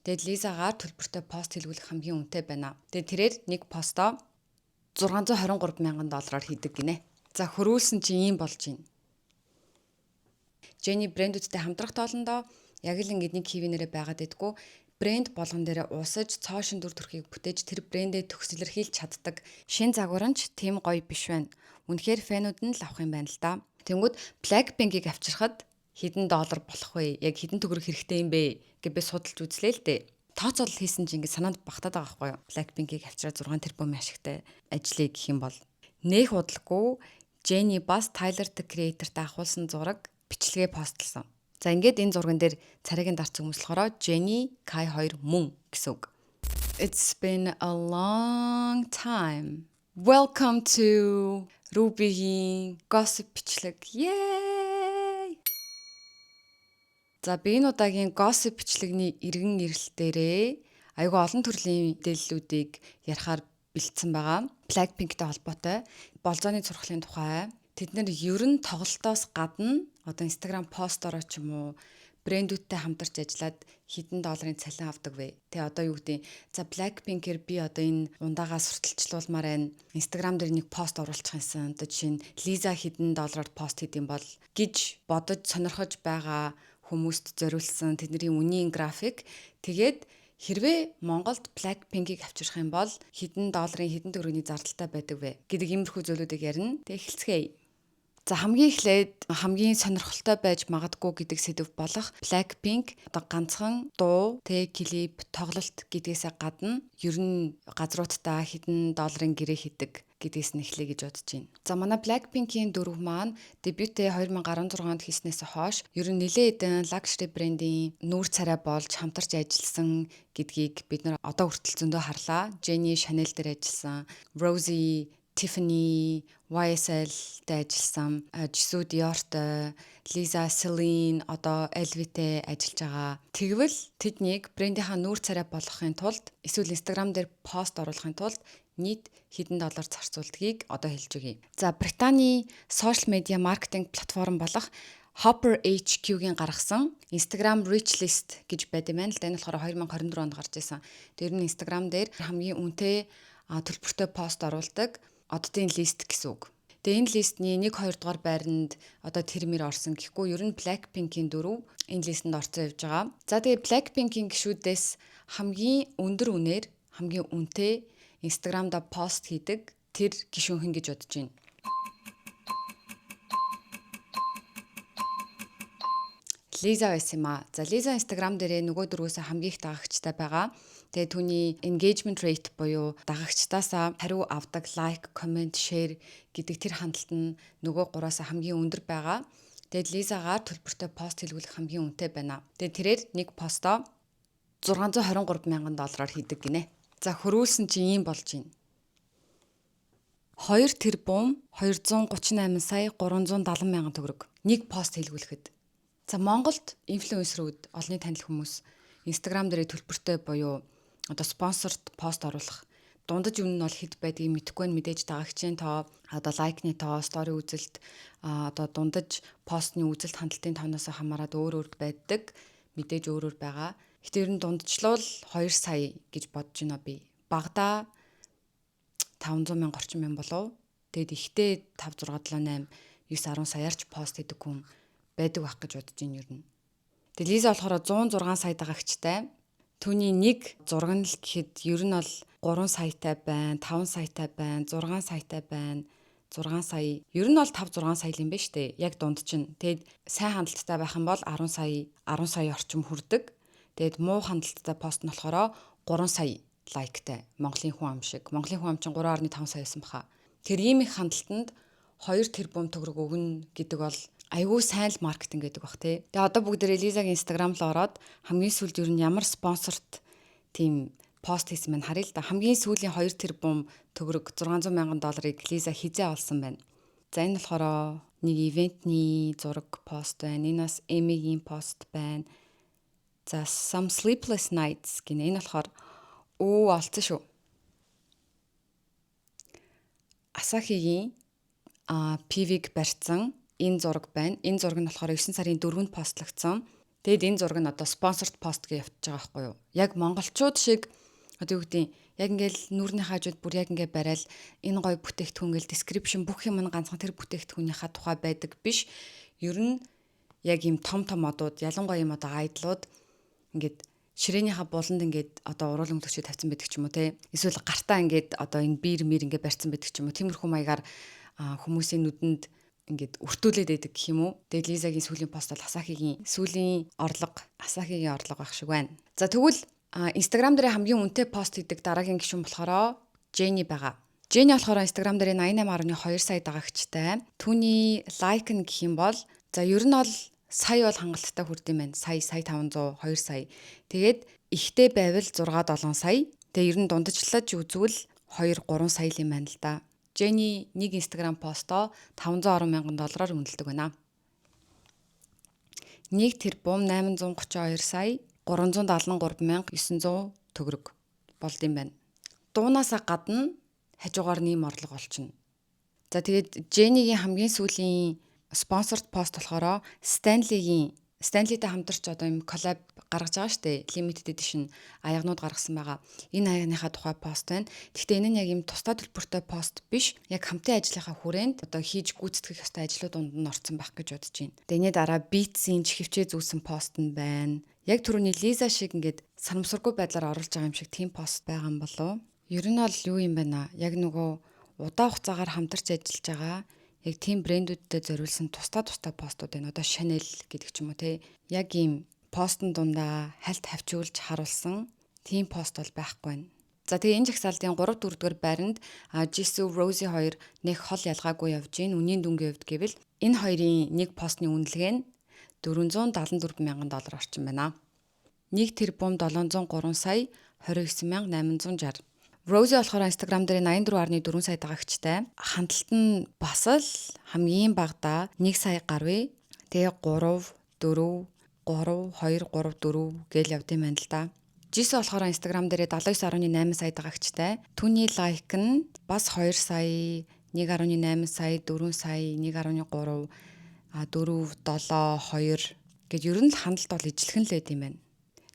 Тэгээд Лизагаар төлбөртэй пост хийлгүүлэх хамгийн үнэтэй байна. Тэгээд тэрээр нэг постоо $623,000 хийдэг гинэ. За хөрвүүлсэн чинь ийм болж байна. Jenny брэндүүдтэй хамтрах тоолондоо яг л ингэ нэг хэвийнээрээ байгаад байдгүй. Брэнд болгон дээр уусаж цоошин дүр төрхийг бүтээж тэр брэндээ төгсөлөрхийлж чаддаг шин загваранч тийм гоё биш байна. Үнэхээр фэнүүд нь л авах юм байна л да. Тэнгүүд Blackpink-ийг авчирхад хэдэн доллар болох вэ? Яг хэдэн төгрөг хэрэгтэй юм бэ? Гэж би судалж үзлээ л дээ. Тооцоолол хийсэн чинь ингэ санаанд багтаад байгаа байхгүй юу? Blackpink-ийг авчираад 6 тэрбум ашигтай ажлыг гэх юм бол нэх удалгүй Jenny бас Tyler the Creator-тай ахуулсан зураг бичлэгээ постлсон. За ингээд энэ зурган дээр царайгийн дарц хүмүүс болохоор Jenny Kai 2 мөн гэсэн үг. It's been a long time. Welcome to Ruby-ийн gossip бичлэг. Yay! За би энэ удаагийн gossip бичлэгний эргэн ирэлтээрээ айгүй олон төрлийн мэдээллүүдийг ярихаар бэлдсэн байгаа. Blackpink-тэй холбоотой болзооны зурхлын тухай тэд нэр ер нь тоглолтоос гадна одоо Instagram постороо ч юм уу брэндүүдтэй хамтарч ажиллаад хэдэн долларын цалин авдаг вэ? Тэ одоо юу гэдэг за Blackpink-ээр би одоо энэ ундаагаа сурталчлуулмаар байна. Instagram дээр нэг пост оруулах юмсан. Одоо жишээ нь Лиза хэдэн доллараар пост хийдэм бол гэж бодож сонирхож байгаа хүмүүст зориулсан тэдний үнийн график. Тэгээд хэрвээ Монголд Blackpink-ийг авчрах юм бол хэдэн долларын хэдэн төгрөгийн зардалтай байдаг вэ гэдэг иймэрхүү зүйлүүдийг ярина. Тэг эхэлцгээе. За хамгийн эхлээд хамгийн сонирхолтой байж магадгүй гэдэг сэдв болох Blackpink одоо ганцхан дуу, клип, тоглолт гэдгээсээ гадна ер нь газруудтай хэдэн долларын гэрээ хийдэг гэдгээс нь эхлэе гэж бодож байна. За манай Blackpink-ийн дөрөв маань дебютээ 2016 онд хийснээс хойш ер нь нэлээд хэдэн luxury брендийн нүүр царай болж хамтарч ажилласан гэдгийг бид нар одоо хүртэл зөндөө харлаа. Jenny Chanel дээр ажилласан, Rosie Tiffany, YSL-тэй ажилласан, Jisoo Dior-тэй, Lisa Celine одоо LV-тэй ажиллаж байгаа. Тэгвэл тэднийг брендийнхаа нүүр царай болгохын тулд эсвэл Instagram дээр пост оруулахын тулд нийт хэдэн доллар зарцуулдгийг одоо хэлж өгье. За Британий сошиал медиа маркетинг платформ болох Hopper HQ-гийн гаргасан Instagram Rich List гэж байд юм байна л да. Энэ болохоор 2024 онд гарч ирсэн. Тэр нь Instagram дээр хамгийн үнэтэй төлбөртэй пост оруулдаг оддын лист гэсэн үг. Тэгээ энэ листний 1-2 дугаар байранд одоо тэрмэр орсон гэхгүй ер нь Blackpink-ийн дөрөв энэ листэнд орцсон явж байгаа. За тэгээ Blackpink-ийн гишүүдээс хамгийн өндөр үнээр хамгийн үнэтэй Instagram-да пост хийдэг тэр гишүүнхэн гэж бодож байна. Лиза байсан юм аа. За Лиза Instagram дээрээ нөгөө дөрвөөсөө хамгийн их дагагчтай байгаа. Тэгээ түүний engagement rate буюу дагагчтаасаа хариу авдаг like, comment, share гэдэг тэр хандлт нь нөгөө гураасаа хамгийн өндөр байгаа. Тэгээд Лизагаар төлбөртэй пост хийлгүүлэх хамгийн үнэтэй байна. Тэгээд тэрээр нэг постоо $623,000 хийдэг гинэ. За хөрвүүлсэн чинь ийм болж байна. 2 тэрбум 238 сая 370 мянган төгрөг. Нэг пост хийлгүүлэхэд. За Монголд инфлюенсерүүд, олонний танил хүмүүс Instagram дээр төлбөртэй буюу одоо спонсорт пост оруулах дундаж үнэ нь бол хэд байдгийг мэдэхгүй нь мэдээж дагагчийн тоо, одоо лайкны тоо, стори үзэлт, одоо дундаж постны үзэлт хандлтын тооноос хамаарат өөр байдаг. Мэдээж өөр байгаа. Гэтэ ер нь дундчлуул 2 сая гэж бодож байна би. Багада 500 мянга орчим юм болов. Тэгэд ихтэй 5 6 7 8 9 10 саяарч пост хийдэг хүн байдаг байх гэж бодож байна ер нь. Тэгээ Лиза болохоор 106 сая дагагчтай. Түүний нэг зураг нь л гэхэд ер нь бол 3 саятай байна, 5 саятай байна, 6 саятай байна, 6 сая. Ер нь бол 5 6 сая юм байна шүү дээ. Яг дунд чинь. Тэгэд сайн хандлттай байх юм бол 10 сая орчим хүрдэг. Тэгэд муу хандлттай пост нь болохоор 3 сая лайктай. Монголын хүн ам шиг. Монголын хүн ам чинь 3.5 сая байсан баха. Тэр ийм их хандлтанд 2 тэрбум төгрөг өгнө гэдэг бол айгүй сайн л маркетинг гэдэг бах тий. Тэгээ одоо бүгдээ Лизагийн Instagram руу ороод хамгийн сүүлд ер нь ямар спонсорт тийм пост хийсэн байна харъя л да. Хамгийн сүүлийн 2 тэрбум төгрөг $600,000 Лиза хизээ олсон байна. За энэ болохоор нэг ивентний зураг пост байна. Энэ бас Эмигийн пост байна. За Some Sleepless Nights гэнэ. Энэ болохоор олцсон шүү. Асахигийн PV-г барьсан энэ зураг байна. Энэ зураг нь болохоор 9 сарын 4-нд постлогдсон. Тэгэд энэ зураг нь одоо sponsored post гэж явчихж байгаа байхгүй юу? Яг монголчууд шиг одоо юу гэдэг яг ингээл нүүрний хаажууд бүр яг ингээ барайл энэ гоё бүтээгдэхүүн гэл description бүх юм нь ганцхан тэр бүтээгдэхүүнийхаа тухай байдаг биш. Ер нь яг ийм том одууд ялангуяа юм одоо айдлууд ингээд ширээнийхаа буланд ингээд одоо уруулан төлөвчөд тавьсан байдаг ч юм уу те. Эсвэл гартаа ингээд одоо энэ биер ингээд барьсан байдаг ч юм уу. Тиймэрхүү маягаар хүмүүсийн нүдэнд ингээд өртүүлээд байдаг гэх юм уу. Тэгээд Лизагийн сүүлийн пост бол Асахигийн сүүлийн орлого байх шиг байна. За тэгвэл Instagram дээр хамгийн үнэтэй пост хийдэг дараагийн гишүүн болохоор Jenny байгаа. Jenny болохоор Instagram дээр 88.2 сая дагагчтай. Түүний лайк нь гэх юм бол за ер нь бол сая бол хангалттай хүрдэм байна. Сая 500 2 сая. Тэгээд ихтэй байвал 6-7 сая. Тэгээ ер нь дундажлаж үзвэл 2-3 сая юм байна л да. Jenny нэг Instagram постоо $510,000 үнэлдэг байна. 1 тэрбум 832 сая 373,900 төгрөг болд юм байна. Дуунасаа гадна хажуугаар нэм орлого олчихно. За тэгээд Jenny-гийн хамгийн сүүлийн sponsored post болохоор Stanley-тэй хамтарч одоо юм collab гаргаж байгаа штэ. Limited edition аягнууд гаргасан байгаа. Энэ аягныхаа тухай пост байна. Гэхдээ энэ нь яг юм тусдаа төлбөртэй пост биш. Яг хамтын ажлынхаа хүрээнд одоо хийж гүйцэтгэх ёстой ажлууд донд нь орсон байх гэж бодож байна. Тэний дараа Beats-ийн хөвчөө зүүсэн пост нь байна. Яг түрүүний Лиза шиг ингээд санамсаргүй байдлаар оруулж байгаа юм шиг тийм пост байгаа юм болов. Ер нь бол юу юм бэ наа? Яг нөгөө удаа хугацаагаар хамтарч ажиллаж байгаа яг тийм брэндүүдтэй зориулсан тусдаа постууд байна. Одоо Chanel гэдэг ч юм уу те. Яг ийм постн дундаа хальт хавчуулж харуулсан тийм пост бол байхгүй байна. За тэгээ энэ жагсаалтын 3-4 дугаар байранд Jisoo, Rosie хоёр нэг хол ялгаагүй явж гин. Үнийн дүнгийн хувьд гэвэл энэ хоёрын нэг постны үнэлгээ нь $474,000 орчим байна. 1 тэрбум 703 сая 29,860. Rosie болохоор Instagram дээр 84.4 сая дагагчтай. Хандлт нь бас л хамгийн багадаа 1 сая гаруй. Тэгээ 3, 4, 4 гээл явд юм байна л да. Jisoo болохоор Instagram дээр 79.8 сая дагагчтай. Түүний лайк нь бас 2 сая, 1.8 сая, 4 сая, 1.3, 4, 7, 2 гэд ер нь л хандлт бол ижилхэн л байд юм байна.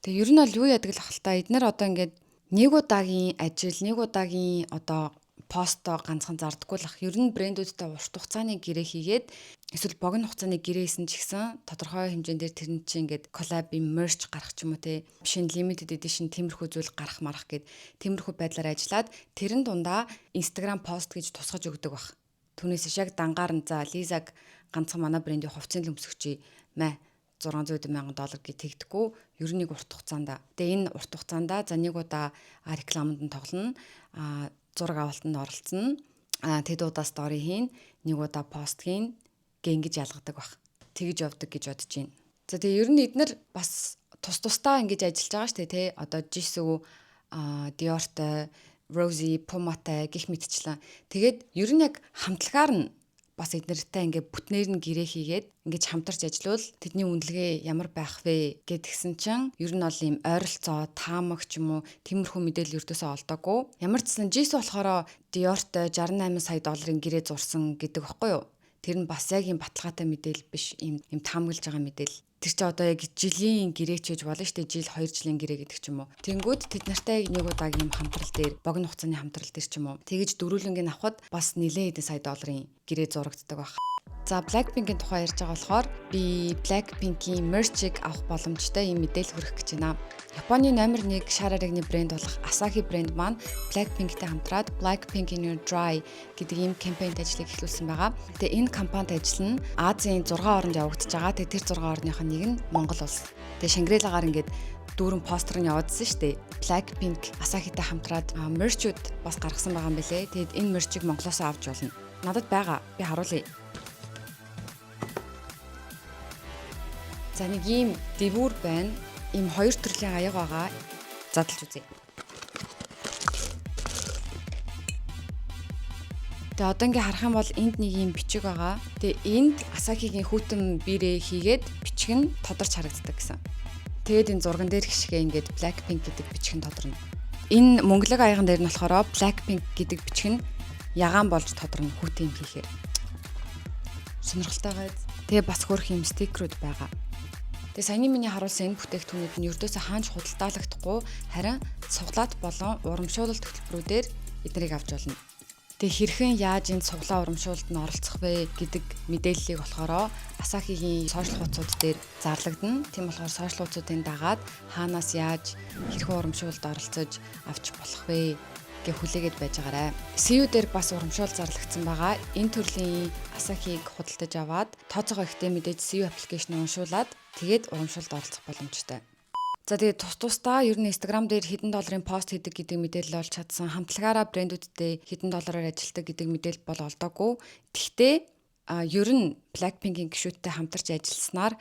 Тэгээ ер нь бол юу яадаг л ахaltaа эднэр одоо ингээд нэг удаагийн ажил, нэг удаагийн одоо постоо ганцхан зардаггүй л ах. Ер нь брэндүүдтэй урт хугацааны гэрээ хийгээд эсвэл богино хугацааны гэрээ хийсэн ч гэсэн тодорхой хэмжээндээр тэр нь чинь ингээд collab merch гарах ч юм уу те. Биш нь limited edition тиймэрхүү зүйл гарах марах гэд тиймэрхүү байдлаар ажиллаад тэрэн дундаа Instagram пост гэж тусгаж өгдөг баг. Түүнээс яг дангаар нь за Лизаг ганцхан манай брендийн хувцсын төмсгчий мэ $600,000 гэж тэгдэхгүй ер нь нэг урт хугацаанд. Тэгээ энэ урт хугацаанд за нэг удаа рекламанд нь тоглоно, зураг авалтанд оролцсон, тэд удаа стори хийн, нэг удаа пост хийн гингэж ялгадаг баг. Тэгж явдаг гэж бодож байна. За тэгээ ер нь эднэр бас тусдаа ингэж ажиллаж байгаа шүү дээ тий. Одоо Jisoo, Diorтой, Rosie, Pumaтай гих мэтчлэн. Тэгээд ер нь яг хамтлагаар нь бас эднэртэй ингээ бүтнээр нь гэрээ хийгээд ингэж хамтарч ажиллавал тэдний үнэлгээ ямар байх вэ гэдгсэн чинь ер нь бол ийм ойролцоо таамаг ч юм уу тиймэрхүү мэдээлэл өртөөсөө олдоогүй. Ямар ч гэсэн Jisoo болохоор Diorтой $68 сая гэрээ зурсан гэдэг баггүй юу? Тэр нь бас яг ийм баталгаатай мэдээлэл биш, ийм таамаглаж байгаа мэдээлэл. Тэр чи одоо яг жилийн гэрээч гэж болно шүү дээ. Жил 2 жилийн гэрээ гэдэг ч юм уу. Тэнгүүд тэд нартай нэг удаагийн хамтрал дээр, богино хугацааны хамтрал дээр ч юм уу. Тэгэж дөрүүлэнгийн авахд бас нэлээд хэдэн сая долларын гэрээ зурагддаг баг. За Blackpink-ийн тухай ярьж байгаа болохоор би Blackpink-ийн merch-ийг авах боломжтой ийм мэдээлэл хүргэх гэж байна. Японы номер 1 шар аригны брэнд болох Asahi брэнд маань Blackpink-тэй хамтраад Blackpink in Your Dry гэдэг ийм кампанит ажлыг эхлүүлсэн байгаа. Тэгээ энэ кампанит ажил нь Азийн 6 орнд явагдаж байгаа. Тэгээ тэр 6 орных нь нэг нь Монгол улс. Тэгээ Шангрилагаар ингээд дүүрэн постэр нь явуулсан шүү дээ. Blackpink Asahi-тэй хамтраад merch-үүд бас гаргасан байгаа юм билэ. Тэгээд энэ merch-ийг Монголоос авч болно. Надад байгаа. Би харуулъя. За нэг ийм дэвүүр байна. Ийм 2 төрлийн аяг байгаа. Задлж үзье. Тэгээ одоо ингээ харах юм бол энд нэг ийм бичиг байгаа. Тэгээ энд Asahi-гийн хүүтэн бирээ хийгээд бичиг нь тодорч харагддаг гэсэн. Тэгээд энэ зурган дээр гიშгээ ингээд Blackpink гэдэг бичиг нь тодорно. Энэ мөнгөлөг аяган дээр нь болохоор Blackpink гэдэг бичиг нь ягаан болж тодорно хүүтэн юм хийхээр. Сонирхолтой гайз. Тэгээ бас хөрх юм стикерүүд байгаа. Тэгээ саяны миний харуулсан энэ бүтээгдэхүүнүүд нь ердөөсөө хаанч худалдаалагдахгүй харин цуглаат болон урамшуулалт хөтөлбөрүүдээр эднийг авч болно. Тэгээ хэрхэн яаж энэ цуглаа урамшуулалд нь оролцох вэ гэдэг мэдээллийг болохоор Asahi-гийн сошиал хуудасууд дээр зарлагдана. Тийм болохоор сошиал хуудасуудыг дагаад хаанаас яаж хэрхэн урамшуулалд оролцож авч болох вэ гэх хүлээгээд байж байгаарай. CU дээр бас урамшуул зарлагдсан байгаа. Энэ төрлийн Asahi-г худалдаж аваад тооцоогоо ихтэй мэдээж CU аппликейшн уншуулад тэгээд урамшуулалд оролцох боломжтой. За тэгээд тусдаа ер нь Instagram дээр хэдэн долларын пост хийдэг гэдэг мэдээлэл олж чадсан. Хамтлагаараа брэндүүдтэй хэдэн доллараар ажилладаг гэдэг мэдээлэл бол олдоогүй. Гэхдээ ер нь Blackpink-ийн гишүүдтэй хамтарч ажилласнаар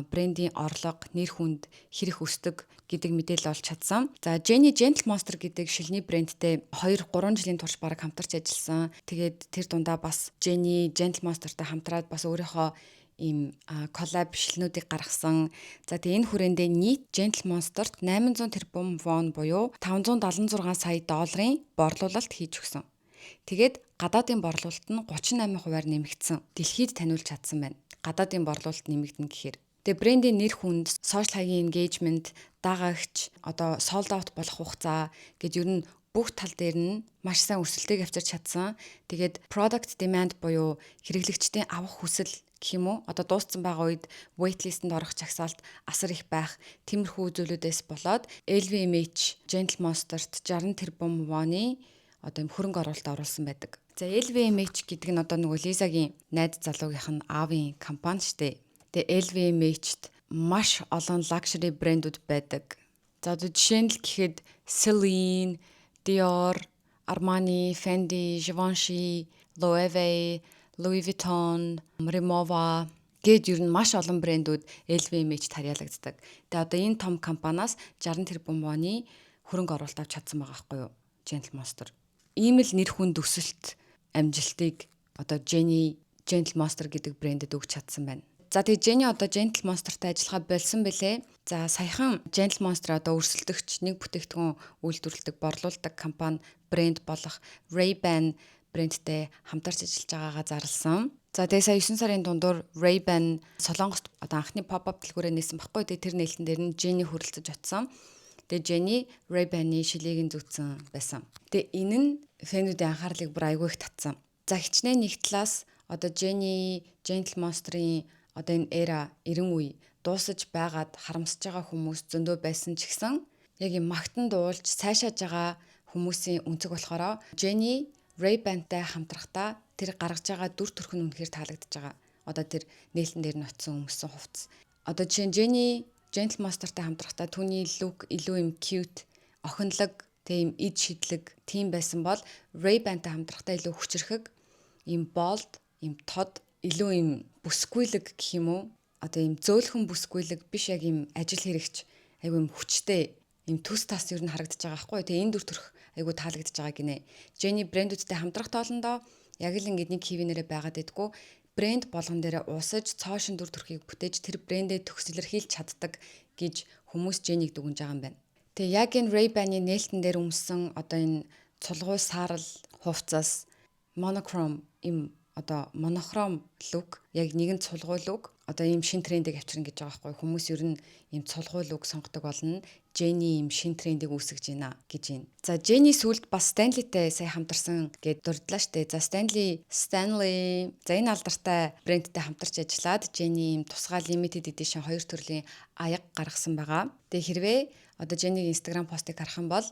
брендийн орлого, нэр хүнд хэрэг өсдөг гэдэг мэдээлэл олж чадсан. За Jenny Gentle Monster гэдэг шилний брэндтэй 2-3 жилийн турш баг хамтарч ажилласан. Тэгээд тэр дундаа бас Jenny Gentle Monster-тай хамтраад бас өөрийнхөө ийм коллаб шилнүүдийг гаргасан. За тэгээ энэ хүрээндээ нийт Gentle Monster-т 800 тэрбум вон буюу 576 сая долларын борлуулалт хийж өгсөн. Тэгээд гадаадын борлуулалт нь 38%-аар нэмэгдсэн. Дэлхийд таниулж чадсан байна. Гадаадын борлуулалт нэмэгдэнэ гэхээр. Тэгээ брендийн нэр хүнд, social хагийн engagement, дагагч, одоо sold out болох хугацаа гэд ер нь бүх тал дээр нь маш сайн өрсөлдөг авчирч чадсан. Тэгээд product demand буюу хэрэглэгчдийн авах хүсэл гэх юм уу? Одоо дууссан байгаа үед waitlist-д орох жагсаалт асар их байх тиймэрхүү зүйлүүдээс болоод LVMH Gentle Monster-т 60 тэрбум воны одоо юм хөрөнгө оруулалт оруулсан байдаг. За LVMH гэдэг нь одоо нөгөө Лизагийн найз залуугийнх нь аавын компани шүү дээ. Тэгээ LVMH-т маш олон luxury брэндүүд байдаг. За одоо жишээ нь л гэхэд Celine, Dior, Armani, Fendi, Givenchy, Loewe, Louis Vuitton, Rimowa гээд ер нь маш олон брэндүүд LVMH-т харьяалагддаг. Тэгээ одоо энэ том компаниас 60 тэрбум воны хөрөнгө оруулалт авч чадсан байгаа байхгүй юу? Gentle Monster. Ийм л нэр хүнд өсөлт амжилтыг одоо Jenny Gentle Monster гэдэг брэндэд өгч чадсан байна. За тэгээ Jenny одоо Gentle Monster-тай ажиллахаа болсон бэлээ. За саяхан Gentle Monster одоо өрсөлдөгч нэг бүтээгдэхүүн үйлдвэрлэдэг борлуулдаг компани брэнд болох Ray-Ban брэндтэй хамтарч ажиллаж байгаагаа зарласан. За тэгээ сая 9 сарын дундуур Ray-Ban Солонгост одоо анхны pop-up дэлгүүрээ нээсэн баггүй. Тэгээ тэр нээлтэн дээр нь Jenny хөрөлцөж очсон. Тэгээ Jenny Ray-Ban-ы шилийг нь зүгтсэн байсан. Тэгээ энэ нь фэнүүдийн анхаарлыг бүр айгүй их татсан. За хичнээн нэг талаас одоо Jenny Gentle Monster-ийн одоо энэ эра 90 үе дуусаж байгаад харамсаж байгаа хүмүүс зөндөө байсан ч гэсэн яг юм магтан дуулж сайшааж байгаа хүмүүсийн өнцөг болохоор Jenny Ray-Ban-тай хамтрахдаа тэр гаргаж байгаа дүр төрх нь үнэхээр таалагдж байгаа. Одоо тэр нээлтэн дээр нь очсон өмссөн хувцас. Одоо жишээ нь Jenny Gentle Monster-тай хамтрахдаа түүний look илүү юм cute, охинлог, тийм эд шидлэг тийм байсан бол Ray-Ban-тай хамтрахдаа илүү хүчрэхэг, юм bold, юм тод, илүү юм бүсгүйлэг гэх юм уу? Одоо юм зөөлхөн бүсгүйлэг биш яг юм ажил хэрэгч, айгүй юм хүчтэй, юм төс тас ер нь харагдаж байгаа байхгүй. Тэгээ энэ дүр төрх айгүй таалагдж байгаа гинэ. Jenny брэндүүдтэй хамтрах тоолондоо яг л ингээд нэг хэвнэрээ байгаад байдгүй. Брэнд болгон дээр уусаж цоошин дүр төрхийг бүтээж тэр брэндээ төгсөлөрхийлж чаддаг гэж хүмүүс Jenny-г дүгнж байгаа юм байна. Тэгээ яг энэ Ray-Ban-ы нээлтэн дээр өмссөн одоо энэ цулгуй саарал хувцас monochrome им одоо monochrome look яг нэгэн цулгуй look одоо ийм шин трендийг авчирна гэж байгаа байхгүй. Хүмүүс ер нь ийм цулгуй look сонгодог болно. Jenny ийм шин трендийг үүсгэж байна гэж байна. За Jenny сүүлд бас Stanley-тэй сая хамтарсан гэд дурдлаа штэ. За Stanley за энэ алдартай брэндтэй хамтарч ажиллаад Jenny ийм тусгай limited edition 2 төрлийн аяга гаргасан байгаа. Тэгээ хэрвээ одоо Jenny-ийн Instagram постыг харах юм бол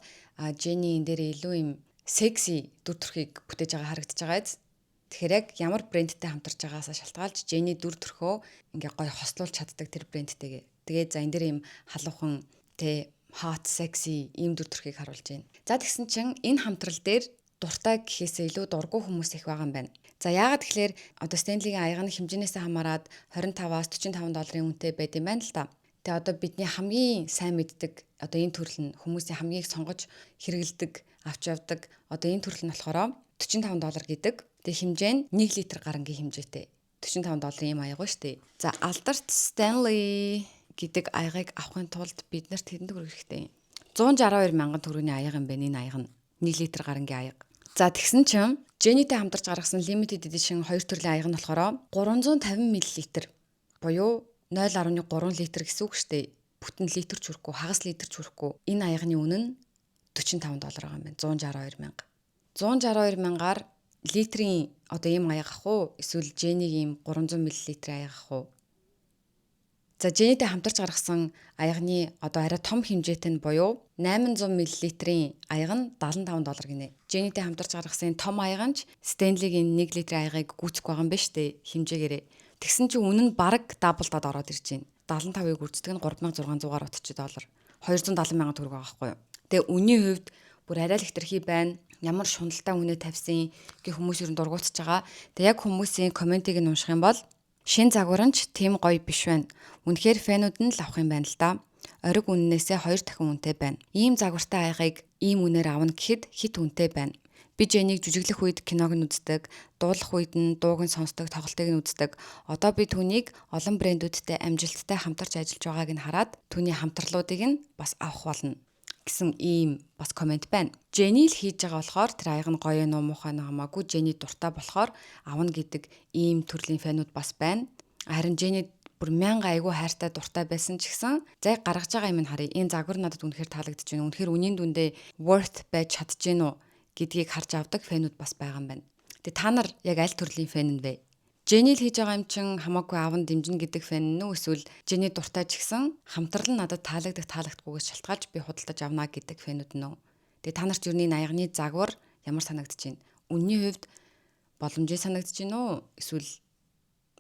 Jenny энэ дээр илүү ийм sexy дүр төрхийг бүтээж байгаа харагдаж байгаа биз. Тэгэхээр яг ямар брэндтэй хамтарч байгаасаа шалтгаалж Jenny дүр төрхөө ингээ гоё хослуулж чаддаг тэр брэндтэйгээ. Тэгээд за энэ дээр ийм халуухан hot sexy ийм дүр төрхийг харуулж байна. За тэгсэн чинь энэ хамтрал дээр дуртай гэхээсээ илүү дургүй хүмүүс их байгаа юм байна. За яагаад тэгэхээр одоо Stanley-гийн аягны хэмжээнээс хамаарат 25-аас 45 долларын үнэтэй байд юм байна л да. Тэгээ одоо бидний хамгийн сайн мэддэг одоо энэ төрөл нь хүмүүсийн хамгийн их сонгож хэрэгэлдэг, авч явдаг одоо энэ төрөл нь болохоор 45 доллар гэдэг. Тэгээ хэмжээ нь 1 литр гарангийн хэмжээтэй. 45 долларын юм аяг ба штэ. За алдарт Stanley гэдэг аягийг авахын тулд бид нарт хэдэн төгрөг хэрэгтэй? 162 мянган төгрөгийн аяг юм байна энэ аяг нь. 1 литр гарангийн аяг. За тэгсэн чинь Jenny-тэй хамтарч гаргасан limited edition 2 төрлийн аяг нь болохоор 350 мл буюу 0.3 литр гэсэн үг штэ. Бүтэн литр ч хүрэхгүй, хагас литр ч хүрэхгүй. Энэ аягны үнэ нь $45 байгаа юм байна. 162 мянга. 162 мянгаар литрийн одоо ийм аяг авах уу? Эсвэл Jenny-ийн 300 мл аяг авах уу? За Jenny-тэй хамтарч гаргасан аягны одоо арай том хэмжээтэй нь буюу 800 мл-ийн аяг нь $75 гинэ. Jenny-тэй хамтарч гаргасан том аяг нь Stanley-гийн 1 литрийн аягыг гүйцэх байгаа юм байна штэ хэмжээгээрээ. Тэгсэн чинь үнэ нь бараг даблдаад ороод ирж байна. 75-ыг үрждэг нь $3600-аар утчих $270,000 төгрөг байгаа байхгүй юу? Тэгээ үнийн хувьд бүр арай л хэтэрхий байна. Ямар шуналтай үнэ тавьсан гэх хүмүүс ер нь дургуутж байгаа. Тэгээ яг хүмүүсийн комментиг нь унших юм бол шин загваранч тийм гоё биш байна. Үнэхээр фэнүүд нь л авах юм байна л да. Ориг үннээсээ 2 дахин үнэтэй байна. Ийм загвартай аягыг ийм үнээр авна гэхэд хит үнэтэй байна. Би Jenny-г жүжиглэх үед киног нь үздэг, дуулах үед нь дууг нь сонсдог, тоглолтыг нь үздэг. Одоо би түүнийг олон брэндүүдтэй амжилттай хамтарч ажиллаж байгааг нь хараад түүний хамтарлуудыг нь бас авах болно гэсэн ийм бас комент байна. Jenny л хийж байгаа болохоор тэр аяг нь гоё нуу муухай хамаагүй Jenny дуртай болохоор авна гэдэг ийм төрлийн фэнүүд бас байна. Харин Jenny бүр 1000 айгүй хайртай дуртай байсан ч гэсэн зай гаргаж байгаа юм харъя. Энэ загвар надад үнэхээр таалагдж байна. Үнэхээр үнийн дүндээ worth байж чадж гин үү гэдгийг харж авдаг фэнүүд бас байгаа юм байна. Тэгээ та нар яг аль төрлийн фэн нь вэ? Jenny л хийж байгаа юм чин хамаагүй аван дэмжинэ гэдэг фэн нь үү эсвэл Jenny дуртай ч гэсэн хамтрал нь надад таалагдахгүйгээс шалтгаалж би худалдаж авна гэдэг фэнүүд нь үү. Тэгээ та нарт юу нэг аягны загвар ямар санагдаж байна? Үнний хувьд боломжтой санагдаж байна уу? Эсвэл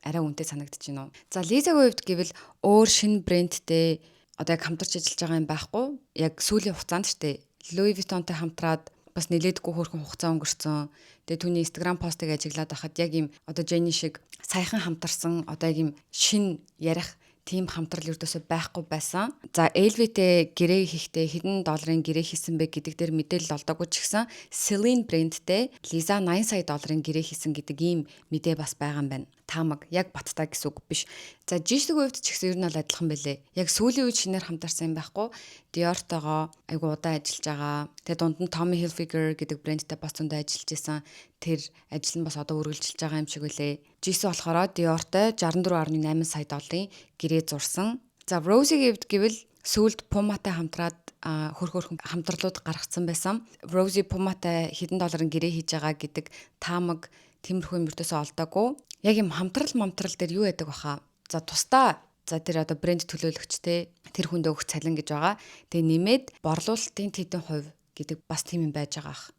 арай үнэтэй санагдаж байна уу? За Лизагийн хувьд гэвэл өөр шинэ брэндтэй одоо яг хамтарч ажиллаж байгаа юм байхгүй. Яг сүүлийн хугацаанд штэ Louis Vuitton-тай хамтраад бас нэлээдгүй хөөрхөн хугацаа өнгөрцөн. Тэгээ түүний Instagram постыг ажиглаад байхад яг юм одоо Jenny шиг саяхан хамтарсан одоо яг юм шин ярих тийм хамтрал ердөөсөө байхгүй байсан. За LV-тэй гэрээ хийхдээ хэдэн долларын гэрээ хийсэн бэ гэдэг дээр мэдээлэл олдоогүй ч гэсэн Celine брэндтэй Lisa $9 сая гэрээ хийсэн гэдэг ийм мэдээ бас байгаа юм байна. Таамаг яг баттай гэсэн үг биш. За Jisoo-гийн хувьд ч гэсэн ер нь бол адилхан байлээ. Яг сүүлийн үед шинээр хамтарсан юм байхгүй. Dior-тоогоо айгу удаан ажиллаж байгаа. Тэгээ дунд нь Tommy Hilfiger гэдэг брэндтэй бас зөндөө ажиллаж исэн. Тэр ажил нь бас одоо үргэлжилж байгаа юм шиг үлээ. Jisoo болохоор Dior-той $64.8 сая гэрээ зурсан. За Rosie-гийн хувьд гэвэл сүүлд Puma-тай хамтраад хөрхөн хамтралууд гаргацсан байсан. Rosie Puma-тай хэдэн долларын гэрээ хийж байгаа гэдэг таамаг тиймэрхүү юм өртөөсөө олдоогүй. Яг юм хамтрал дээр юу яадаг баха. За тусдаа тэр одоо брэнд төлөөлөгчтэй тэр хүндээ өгөх цалин гэж байгаа. Тэгээ нэмээд борлуулалтын тэдэн хувь гэдэг бас тийм юм байж байгаа ах.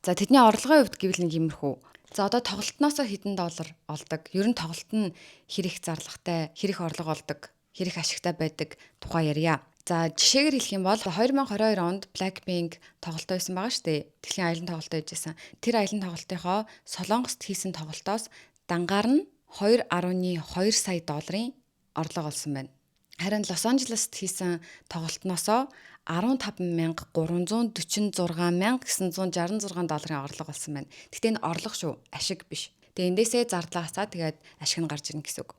За тэдний орлогын хувьд гэвэл нэг иймэрхүү. За одоо тоглолтноосоо хэдэн доллар олдог. Ер нь тоглолт нь хэр их зарлагтай, хэр их орлого олдог, хэр их ашигтай байдаг тухай ярья. За жишээгээр хэлэх юм бол 2022 онд Blackpink тоглолтоо байсан байгаа шүү дээ. Дэлхийн аялын тоглолтоо хийжсэн. Тэр аялын тоглолтынхоо Солонгост хийсэн тоглолтоос дангаар нь $2.2 сая орлого олсон байна. Харин Лос Анжелест хийсэн тоглолтноосоо $15,346,966 орлого олсон байна. Гэхдээ энэ орлого шүү, ашиг биш. Тэгээ эндээсээ зардлаасаа тэгээд ашиг нь гарч ирнэ гэсэн үг.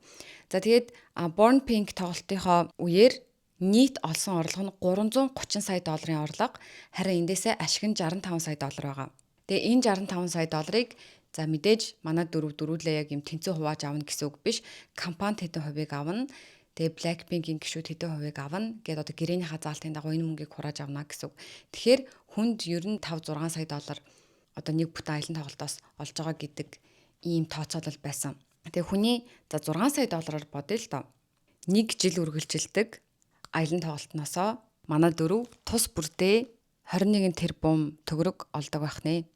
За тэгээд Born Pink тоглолтынхоо үеэр нийт олсон орлого нь $330 сая орлого. Харин эндээсээ ашиг нь $65 сая байгаа. Тэгээ энэ $65 сая за мэдээж манай дөрвөлээ яг юм тэнцүү хувааж авна гэсэн үг биш. Компани хэдэн хувийг авна. Тэгээ Blackpink-ийн гишүүд хэдэн хувийг авна. Гээд одоо гэрээнийхаа заалтын дагуу энэ мөнгийг хурааж авна гэсэн үг. Тэгэхээр хүнд ер нь $5-6 сая одоо нэг бүтэн аялын тоглолтоос олж байгаа гэдэг ийм тооцоолол байсан. Тэгээ хүний за $6 сая бодъё л доо. Нэг жил үргэлжилдэг аялын тоглолтноосоо манай дөрөв тус бүрдээ 21 тэрбум төгрөг олдог байх нэ.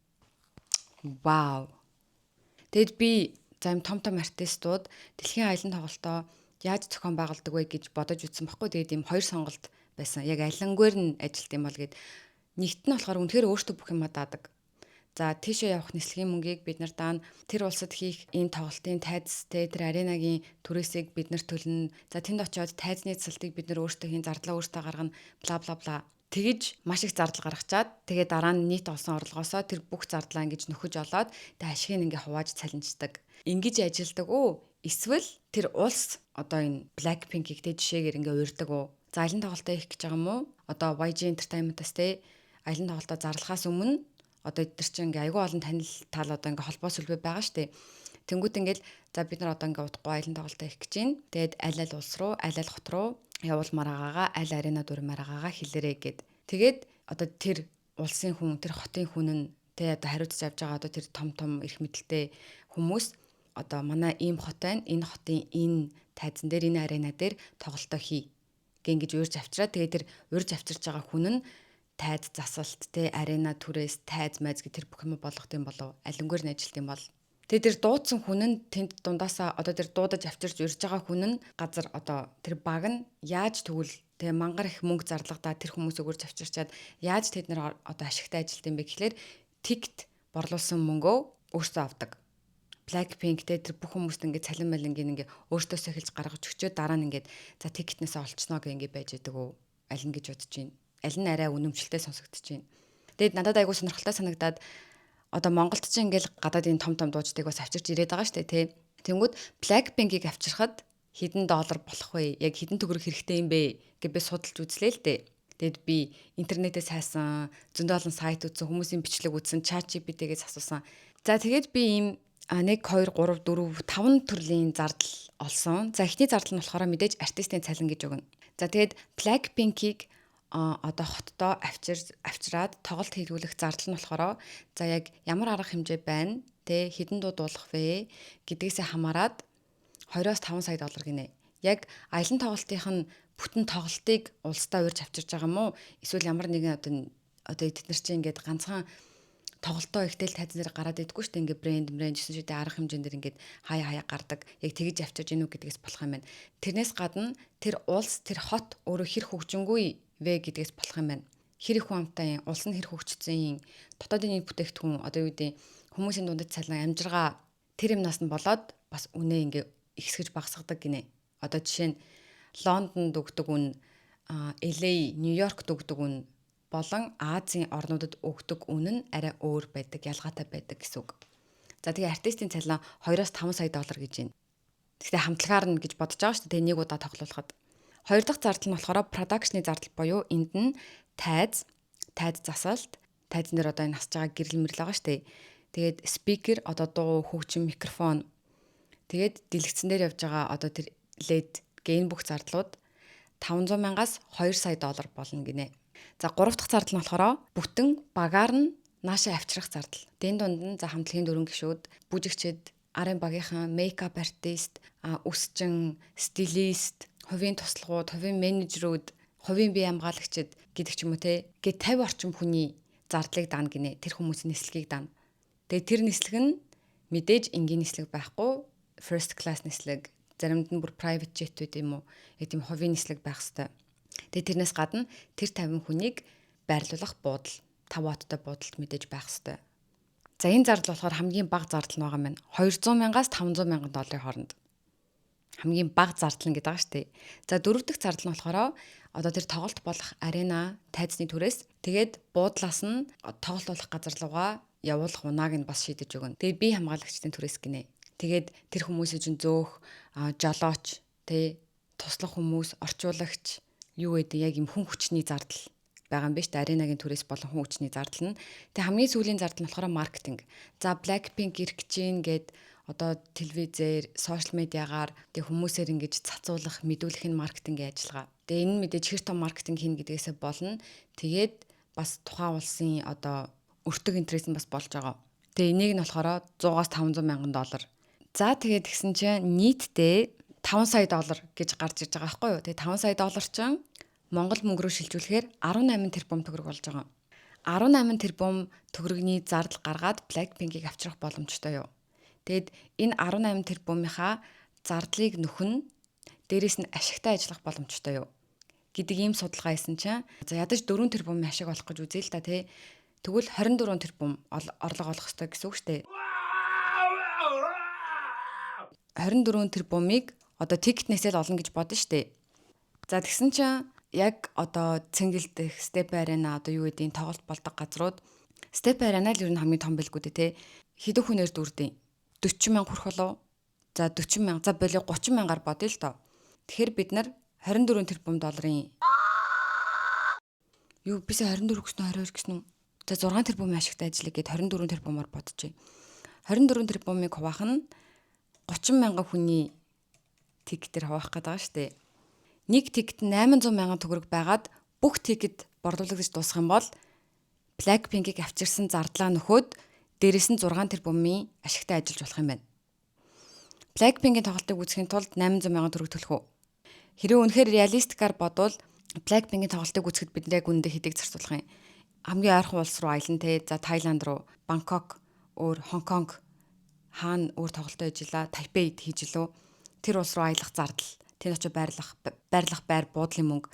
Вау. Тэгэд би за юм том артистууд дэлхийн аялын тоглолтоо яаж зохион байгуулдаг вэ гэж бодож үзсэн байхгүй. Тэгээд ийм хоёр сонголт байсан. Яг алингээр нь ажилт юм бол гээд нэгт нь болохоор үнэхээр өөртөө бүх юма даадаг. За тийшээ явах нислэгийн мөнгийг бид нар даана. Тэр улсад хийх энэ тоглолтын тайзтэй тэр аренагийн түрээсийг бид нар төлнө. За тэнд очиод тайзны цэлтийг бид нар өөртөө хийн зардлаа өөртөө гаргана. Бла бла бла. Тэгэж маш их зардал гаргачаад тэгээ дараа нь нийт олсон орлогоосоо тэр бүх зардлаа ингэж нөхөж олоод тэгээ ашгийг ингээ хувааж цалинждаг. Ингэж ажилдаг уу? Эсвэл тэр улс одоо энэ Blackpink-ийг тэ жишээгээр ингээ уурдаг уу? За аялын тоглолтоо хийх гэж байгаа юм уу? Одоо YG Entertainment-аас тэ аялын тоглолтоо зарлахаас өмнө одоо эдгээр чинь ингээ айгүй олон танил тал одоо ингээ холбоо сүлбээ байгаа штэ. Тэнгүүт ингээл за бид нар одоо ингээ удахгүй аялын тоглолтоо их гэж байна. Тэгээд аль улс руу, аль хот руу явуулмаар байгаагаа, аль арена дурмаар байгаагаа хэлээрэй гэд. Тэгээд одоо тэр улсын хүн, тэр хотын хүн нь тэ одоо хариуцж авч байгаа одоо тэр том эрх мэдэлтэй хүмүүс одоо манай ийм хот байна. Энэ хотын энэ тайзан дээр, энэ арена дээр тоглолтоо хий гин гэж урьж авчраа. Тэгээд тэр урьж авчирч байгаа хүн нь тайз засалт те арена түрээс тайз майз гэх тэр бүх юм болгох юм болов алингээр нь ажилт юм бол тэгээ тэр дуудсан хүн нь тэнд дундаасаа одоо тэр дуудаж авчирч урьж байгаа хүн нь газар одоо тэр баг нь яаж тэгвэл тэгээ мангар их мөнгө зарлагдаад тэр хүмүүсийг урьж авчирчаад яаж тэд нар одоо ашигтай ажилт юм бэ гэхлээр тикт борлуулсан мөнгөө өөртөө авдаг. Blackpink те тэр бүх хүмүүст ингээд цалин малингийн ингээ өөртөөсөө хэлж гаргаж өчөө дараа нь ингээд за тикетнээс олцсноо гэх ингээ байж байгаа өө аль нь гэж бодож байна. Аль нь арай үнэмшилтэй сонсогдож байна. Тэгэд надад айгуу сонирхолтой санагдаад одоо Монголд ч ингээл гадаадын том дуучдыг бас авчирч ирээд байгаа шүү дээ тий. Тэнгүүд Blackpink-ийг авчирхад хэдэн доллар болох вэ? Яг хэдэн төгрөг хэрэгтэй юм бэ гэж би судалж үзлээ л дээ. Тэгэд би интернетээс хайсан, зөндөө олон сайт үзсэн, хүмүүсийн бичлэг үзсэн, ChatGPT-гээс асуусан. За тэгээд би ийм 1 2 3 4 5 төрлийн зардал олсон. За эхний зардал нь болохоор мэдээж артистын цалин гэж өгнө. За тэгээд Blackpink-ийг одоо хоттоо авчираад тоглолт хийгүүлэх зардал нь болохоор за яг ямар арга хэмжээ байна те хэдэн дуулах вэ гэдгээсээ хамаарат 2-5 сая доллар гинэ. Яг аялын тоглолтынх нь бүтэн тоглолтыг улсдаа урьж авчирж байгаа юм уу? Эсвэл ямар нэгэн одоо эдгээр чинь ингээд ганцхан тоглолтоо ихтэл тайзан дээр гараад идэггүй шүү дээ. Ингээд брэнд гэсэн шиг арга хэмжээнд дэр ингээд хаяа гардаг. Яг тэгж авчирж гинүү гэдгээс болох юм байна. Тэрнээс гадна тэр улс тэр хот өөрөө хэр хөгжингүй вэ гэдгээс болох юм байна. Хэр их хүн амтай юм, улс нь хэр хөгжсөн юм, дотоодын нийт бүтээгдэхүүн одоо юу гэдэг хүмүүсийн дундад цалин амжиргаа тэр юмнаас нь болоод бас үнэ ингээ ихсгэж багасгадаг гинэ. Одоо жишээ нь Лондонд өгдөг үн, LA, Нью-Йоркт өгдөг үн болон Азийн орнуудад өгдөг үн нь арай өөр байдаг, ялгаатай байдаг гэсэн үг. За тэгээ артистын цалин 2-5 сая доллар гэж байна. Гэхдээ хамтлагаар нь гэж бодож байгаа шүү дээ. Нэг удаа тоглуулахад. Хоёр дахь зардал нь болохоор продакшны зардал буюу энд нь тайз засалт, тайзан дээр одоо энэ хасж байгаа гэрэл мэрэл байгаа шүү дээ. Тэгээд спикер одоо дуу, хөгжим, микрофон. Тэгээд дэлгэцэн дээр явж байгаа одоо тэр LED гэн бүх зардлууд 500 мянгаас 2 сая доллар болно гинэ. За 3 дахь зардал нь болохоор бүтэн багаар нь наашаа авчрах зардал. Дэн дунд нь за хамтлагийн дөрвөн гишүүд, бүжигчид, арын багийнхан, мейкап артист, үсчин, стилист, хувийн туслагууд, хувийн менежерүүд, хувийн бие хамгаалагчид гэдэг ч юм уу те. Гэ 50 орчим хүний зардлыг даана гинэ. Тэр хүмүүсийн нислэгийг даана. Тэгээ тэр нислэг нь мэдээж энгийн нислэг байхгүй, first class нислэг, заримд нь бүр private jet үү юм уу? Яг тийм хувийн нислэг байх хэвээр. Тэгээ тэрнээс гадна тэр 50 хүнийг байрлуулах буудал, 5 оттой буудалд мэдээж байх хэвээр. За энэ зардал болохоор хамгийн бага зардал нь байгаа юм байна. 200 мянгаас 500 мянган долларын хооронд. Хамгийн бага зардал нь гэдэг байгаа шүү дээ. За дөрөв дэх зардал нь болохоор одоо тэр тоглолт болох арена тайзны түрээс тэгээд буудлаас нь тоглолт болох газар руугаа явуулах унааг нь бас шийдэж өгнө. Тэгээд бие хамгаалагчдын түрээс гинэ. Тэгээд тэр хүмүүсийн чинь зөөх, жолооч, тэ туслах хүмүүс, орчуулагч юу гэдэг яг юм хүн хүчний зардал байгаа юм биш үү? Аренагийн түрээс болон хүн хүчний зардал нь. Тэг хамгийн сүүлийн зардал нь болохоор маркетинг. За Blackpink ирэх гэж гин гээд одоо телевизээр, сошиал медиагаар тэг хүмүүсээр ингэж цацуулах, мэдүүлэх нь маркетингийн ажиллагаа. Тэгээ энэ мэдээж хэр том маркетинг хийн гэдгээсээ болно. Тэгээд бас тухайн улсын одоо өртөг интерес нь бас болж байгаа. Тэгээ энийг нь болохоор 100-аас 500 мянган доллар. За тэгээд тэгсэн чинь нийтдээ 5 сая доллар гэж гарч ирж байгаа байхгүй юу? Тэгээ 5 сая доллар чинь Монгол мөнгөөр шилжүүлэхээр 18 тэрбум төгрөг болж байгаа. 18 тэрбум төгрөгийн зардал гаргаад Blackpink-ийг авчрах боломжтой юу? Тэгэд энэ 18 тэрбумынхаа зардлыг нөхөн дээрээс нь ашигтай ажиллах боломжтой юу гэдэг ийм судалгаа хийсэн чинь за ядаж 4 тэрбумын ашиг олох гэж үзээ л та тий. Тэгвэл 24 тэрбум орлого олох ёстой гэсэн үг шүү дээ. 24 тэрбумыг одоо тикетнээсээ л олно гэж бодно шүү дээ. За тэгсэн чинь яг одоо цэнгэлдэх Step Arena одоо юу гэдгийг тоглолт болдог газрууд Step Arena л ер нь хамгийн том билгүүд те. Хэдэн хүнээр дүрдیں۔ 40 мянга хүрэх болов. За 40 мянга, за болоо 30 мянгаар бодъё л доо. Тэгэхээр бид нар 24 тэрбум долларын юу бисээ 24 гэснү 22 гэснү. За 6 тэрбумын ашигтай ажиллая гэд 24 тэрбумаар бодчихъя. 24 тэрбумыг хуваах нь 30 мянган хүний тикетээр хуваах гэдэг байгаа шүү дээ. Нэг тикет 800 мянган төгрөг байгаад бүх тикет борлуулагдаж дуусах юм бол Blackpink-ийг авчирсан зардлаа нөхөөд дээрээс нь 6 тэрбумын ашигтай ажиллаж болох юм байна. Blackpink-ийн тоглолтыг үзэхийн тулд 800 мянган төгрөг төлөх үү? Хэрэв үнэхээр реалистикаар бодвол Blackpink-ийн тоглолтыг үзэхэд бид яг үнэндээ хэдийг зарцуулах юм. Хамгийн ойрхон улс руу аялна те. За Тайланд руу, Бангкок, өөр Хонконг хаана өөр тоглолтоо хийжилаа, Тайпейд хийжилөө. Тэр улс руу аялах зардал, тэр очиж байрлах байр буудлын мөнгө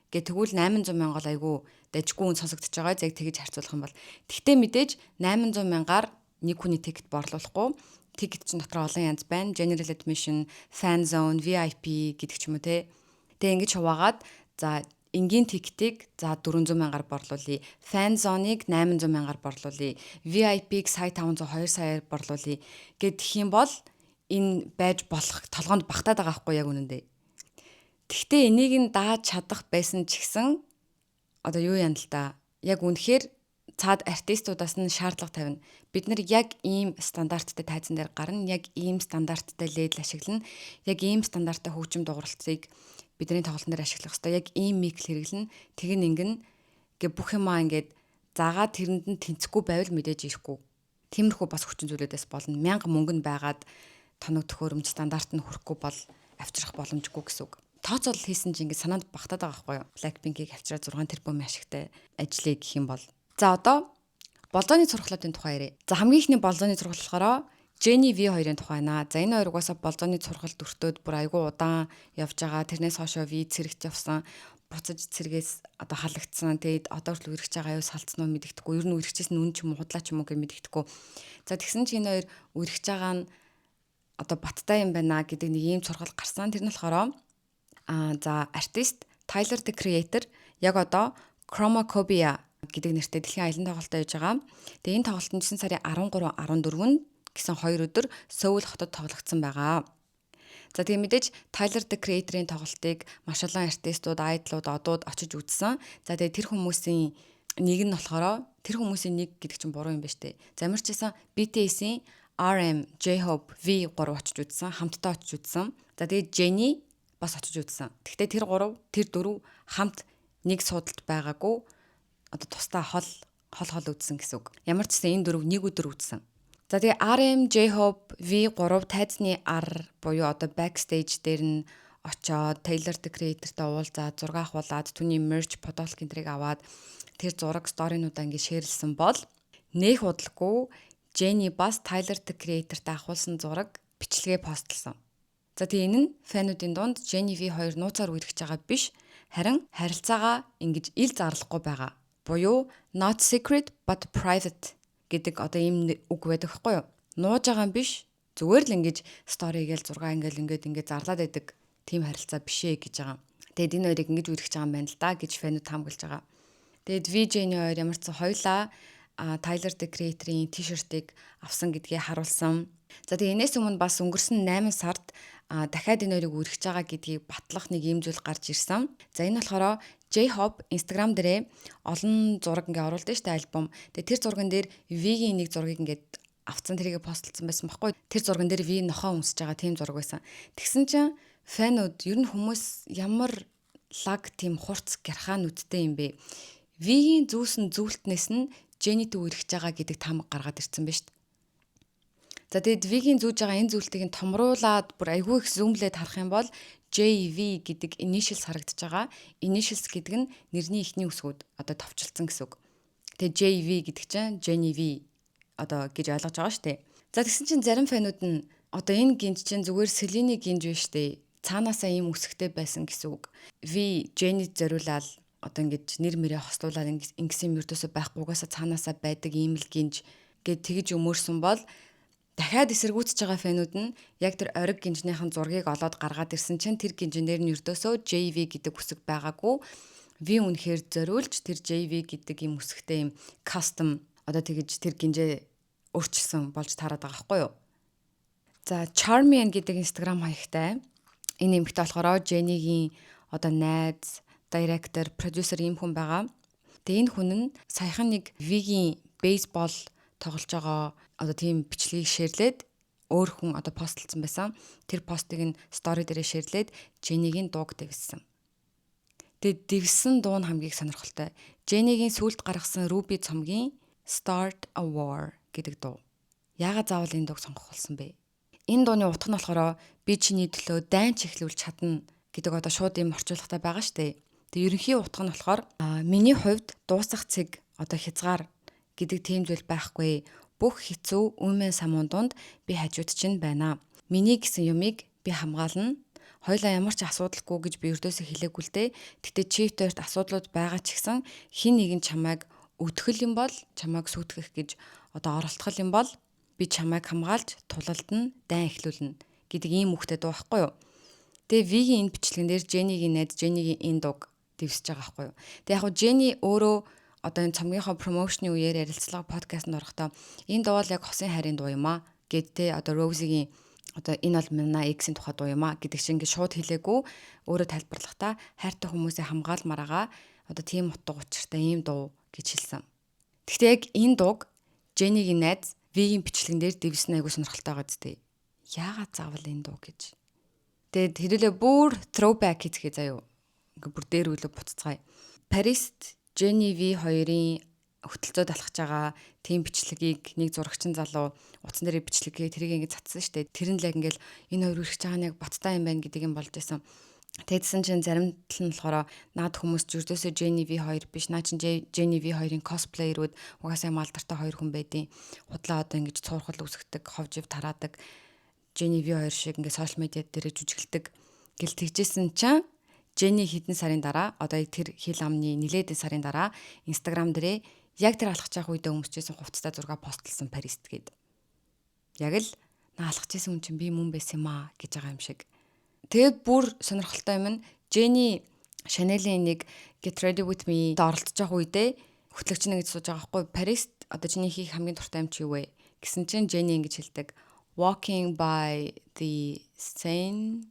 гэ тэгвэл 800 мянган айгүй дажгүй үн сонсогдож байгаа. Яг тэгэж харьцуулах юм бол. Тэгтээ мэдээж 800 мянгаар нэг хүний тикет борлуулахгүй. Тикет чинь дотор олон янз байна. General admission, fan zone, VIP гэдэг ч юм уу те. Тэгээ ингэж хуваагаад за энгийн тикетийг за 400 мянгаар борлуулъя. Fan zone-ыг 800 мянгаар борлуулъя. VIP-г сая 500 2 саяар борлуулъя гэдэх юм бол энэ байж болох толгоонд багтаад байгаа байхгүй яг үнэндээ. Тэгтээ энийг нь дааж чадах байсан ч гэсэн одоо юу яана л та. Яг үнэхээр цаад артистуудаас нь шаардлага тавина. Бид нар яг ийм стандарттай тайзан дээр гарна, яг ийм стандарттай лейбл ашиглана, яг ийм стандарттай хөгжим дууралтыг бидний тоглолтын дээр ашиглах хэрэгтэй. Яг ийм микл хэрэглэнэ. Тэгин ингэн гэ бүх юмаа ингээд заагаад тэрэнд нь тэнцэхгүй байвал мэдээж ирэхгүй. Тиймэрхүү бас хүчин зүйлүүдээс болно. 1000 мөнгө нь байгаад тоног төхөөрөмж стандарт нь хүрэхгүй бол авчрах боломжгүй гэсэн үг. Тооцоол хийсэн чинь ингээд санаанд багтаад байгаа байхгүй юу? Blackpink-ийг авчраад 6 тэрбум ашигтай ажлыг гэх юм бол. За одоо болзооны сургалтын тухай ярив. За хамгийн ихний болзооны сургалт болохоор Jenny V2-ын тухай байна. За энэ хоёр угаасаа болзооны сургалт өртөөд бүр айгүй удаан явж байгаа. Тэрнээс хойшоо V цэрэгт явсан. Буцаж цэргээс одоо халагдсан. Тэгээд одоо л үргэж байгаа юу салцсан уу мэддэхгүй. Ер нь үргэжсэн нь үн ч юм уу худлаа ч юм уу гэж мэддэхгүй. За тэгсэн чинь энэ хоёр үргэж байгаа нь одоо баттай юм байна гэдэг нэг ийм сургалт гарсан. Тэр нь болохоор за артист Tyler the Creator яг одоо Chromacopia гэдэг нэртэй дэлхийн аялын тоглолтоо хийж байгаа. Тэгээ энэ тоглолт нь 9 сарын 13, 14-нд гэсэн 2 өдөр Сөүл хотод тоглогдсон байгаа. За тэгээ мэдээж Tyler the Creator-ийн тоглолтыг маш олон артистууд, айдлууд, одууд очиж үзсэн. За тэгээ тэр хүмүүсийн нэг нь болохоор тэр хүмүүсийн нэг гэдэг чинь буруу юм байна штэ. За ямар ч байсан BTS-ийн RM, J-Hope, V 3 очиж үзсэн, хамтдаа очиж үзсэн. За тэгээ Jenny бас очиж үзсэн. Гэхдээ тэр 3, тэр 4 хамт нэг суудалд байгаагүй. Одоо тусдаа хол үзсэн гэсэн үг. Ямар ч гэсэн энэ дөрөв нэг өдөр үзсэн. За тэгээ RM, J-Hope, V3 тайзны ар буюу одоо backstage дээр нь очоод Taylor the Creator-тай уулзаад зураг авахуулаад түүний merch подолк энтрийг аваад тэр зураг сторинуудаа ингэ шеэрлсэн бол нэх удалгүй Jenny бас Tyler the Creator-тай авахулсан зураг бичлэгээ постлсон. За тэгээ энэ нь фануудын дунд Jenny V2 нууцаар үргэж байгаа биш, харин харилцаагаа ингэж ил зарлахгүй байгаа. Буюу not secret but private гэдэг одоо ийм үг байдаг хгүй юу? Нууж байгаа юм биш, зүгээр л ингэж стори гээл зураг ингээд зарлаад байдаг тийм харилцаа бишээ гэж байгаа. Тэгэд энэ хоёрыг ингэж үргэж байгаа юм байна л да гэж фанууд таамаглаж байгаа. Тэгэд VJ-ний хоёр ямар ч сан хоёлаа Tyler the Creator-ийн t-shirt-ыг авсан гэдгээ харуулсан. За тэгээ энэс өмнө бас өнгөрсөн 8 сард дахиад энэ хоёрыг үргэж байгаа гэдгийг батлах нэг ийм зүйл гарч ирсэн. За энэ болохоор J-Hope Instagram дээрээ олон зураг ингээ оруулдаг штэ альбом. Тэгээ тэр зурган дээр V-ийн нэг зургийг ингээд авцсан тэрийг постлцсан байсан байхгүй. Тэр зурган дээр V нохоо өмсөж байгаа тийм зураг байсан. Тэгсэн чинь фанууд ер нь хүмүүс ямар лаг тийм хурц гярхаануудтай юм бэ? V-ийн зүүсэн зүйлтнээс нь Jenny-тэй үргэж байгаа гэдэг таамаг гаргаад ирсэн байна штэ. За тэгэд V-ийн зүүж байгаа энэ зүйлтийг томруулаад бүр айгүй их зүүмлээд харах юм бол JV гэдэг initials харагдаж байгаа. Initials гэдэг нь нэрний эхний үсгүүд одоо товчлцсан гэсэн үг. Тэгээ JV гэдэг чинь Jenny V одоо гэж ойлгож байгаа шүү дээ. За тэгсэн чинь зарим фанууд нь одоо энэ гинж чинь зүгээр Selene гинж байна шүү дээ. Цаанаасаа ийм үсгтэй байсан гэсэн үг. V Jenny зориулаад одоо ингэж нэр мөрөө хослуулаад ингэсэн юм өртөөсөө байхгүйгээс цаанаасаа байдаг ийм л гинж гэд тэгж өмөрсөн бол дахиад эсэргүүцэж байгаа фанууд нь яг тэр ориг гинжнийхэн зургийг олоод гаргаад ирсэн чинь тэр гинжнээр нь өртөөсөө JV гэдэг үсэг байгаагүй. V үнэхээр зориулж тэр JV гэдэг юм үсгтэй юм custom одоо тэгж тэр гинжээ өөрчилсөн болж таарад байгаа байхгүй юу. За Charmian гэдэг Instagram хаягтай энэ эмэгтэй болохоор Jenny-гийн одоо найз, директор, продюсер ийм хүн байгаа. Тэгээ энэ хүн нь саяхан нэг V-гийн бейсбол тоглож байгаа одоо тийм бичлэгийг шеэрлээд өөр хүн одоо постлцсан байсан. Тэр постыг нь стори дээрээ шеэрлээд Jenny-гийн дууг дэвссэн. Тэгээд дэвссэн дуу нь хамгийн сонирхолтой. Jenny-гийн сүүлд гаргасан Ruby цомгийн Start a War гэдэг дуу. Яагаад заавал энэ дууг сонгох болсон бэ? Энэ дууны утга нь болохоор би чиний төлөө дайн чихлүүлж чадна гэдэг одоо шууд юм орчуулгатай байгаа штэ. Тэгээ ерөнхий утга нь болохоор миний хувьд дуусах цэг одоо хязгаар гэдэг тийм зүйл байхгүй. Бүх хэцүү үмэн самуун донд би хажууд чинь байна. Миний гэсэн юмыг би хамгаална. Хоёлаа ямар ч асуудалгүй гэж би өрдөөсөө хэлээгүй л дээ. Гэтэ чифтерт асуудлууд байгаа ч гэсэн хин нэгэн чамайг өтгөл юм бол чамайг сүйтгэх гэж одоо оролтгол юм бол би чамайг хамгаалж тулалдна, дайн эхлүүлнэ гэдэг ийм үгтэй дуу байхгүй юу. Тэгээ Вигийн энэ бичлэгэн дээр Jenny-гийн найз Jenny-гийн энэ дууг дэвсэж байгаа байхгүй юу. Тэгээ яг хөө Jenny өөрөө одоо энэ цомгийнхоо промошны үеэр ярилцлага подкастт орохдоо энэ дуу бол яг хосын хайрын дуу юм аа гэдтэй одоо Rosie-гийн одоо энэ бол манай X-ийн тухай дуу юм аа гэдэг шиг ингээд шууд хэлээгүй өөрөө тайлбарлахдаа хайртай хүмүүсээ хамгаалмаагаа одоо тийм утга учиртай ийм дуу гэж хэлсэн. Гэхдээ яг энэ дууг Jenny-гийн найз Вигийн бичлэгэн дээр дэвсэн айгуу сонирхолтой байгаа зү. Яагаад заавал энэ дуу гэж. Тэгээд хэрэлээ бүр throwback хийцгээ заяа. Ингээ бүр дээр үлээ буцацгаая. Парист Jenny V хоёрын хөтөлцөөд алхаж байгаа тийм бичлэгийг нэг зурагчин залуу утсан дээр бичлэгээ тэрийг ингээ цацсан штэ. Тэр нь л яг ингээл энэ хоёр үргэж байгаа нь яг боттой юм байна гэдэг юм болж исэн. Тэдсэн чинь зарим тал нь болохоор наад хүмүүс зүрдөөсөө Jenny V 2 биш наа чинь Jenny V 2-ын косплеерүүд угаасаа малдартай хоёр хүн байдیں۔ Худлаа одоо ингэж цуурхал үсгдэг, ховжив тараадаг Jenny V 2 шиг ингээ сошиал медиа дээр жүжиглдэг гэл тэгжсэн чинь Jenny хэдэн сарын дараа одоо тэр хил амны нилээдэн сарын дараа Instagram дээрээ яг тэр алхаж явах үедээ өмсчээсэн хувцастай зураг постлсон Парист гээд. Яг л наалхажсэн хүн чинь би мөн байсан юм аа гэж байгаа юм шиг. Тэгээд бүр сонирхолтой юм нь Jenny Chanel-ийн нэг Get Ready With Me оролцож байгаа үедээ хөтлөгч нэг гэж сууж байгаа байхгүй Парист одоо чиний хийх хамгийн дуртай юм чи юу вэ гэсэн чинь Jenny ингэж хэлдэг Walking by the Seine